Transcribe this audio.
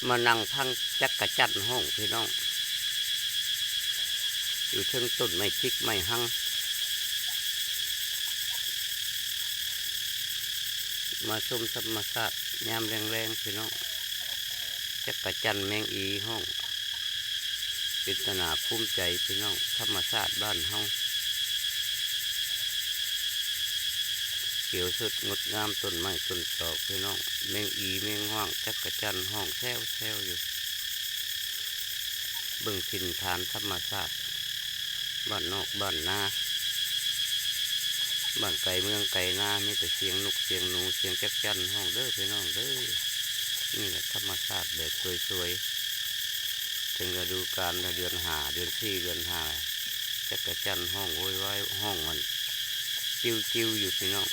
มานั่งพังจักระจันห้องพี่น้องอยู่เชิงต้นไม้จิกไม้หังมาชมธรรมชาติยามแรงๆพี่น้องจักระจันแมงอีห้องเป็นตนาภูมิใจพี่น้องธรรมชาติบ้านเฮาเขียวสดงดงามต้นไม้ต้นตอกพี่น้องแมงอีแมงว่างจักระจันห้องแซวอยู่เบิ่งถิ่นฐานธรรมชาติบ้านนอกบ้านนาบ้านไก่เมืองไก่นามีแต่เสียงนกเสียงหนูเสียงจักจันห้องเด้อพี่น้องเด้อนี่แหละธรรมชาติแบบสวยๆถึงฤดูกาลเดือน5เดือน4เดือน5จักจันห้องโวยวายห้องมันจิ้วอยู่พี่น้อง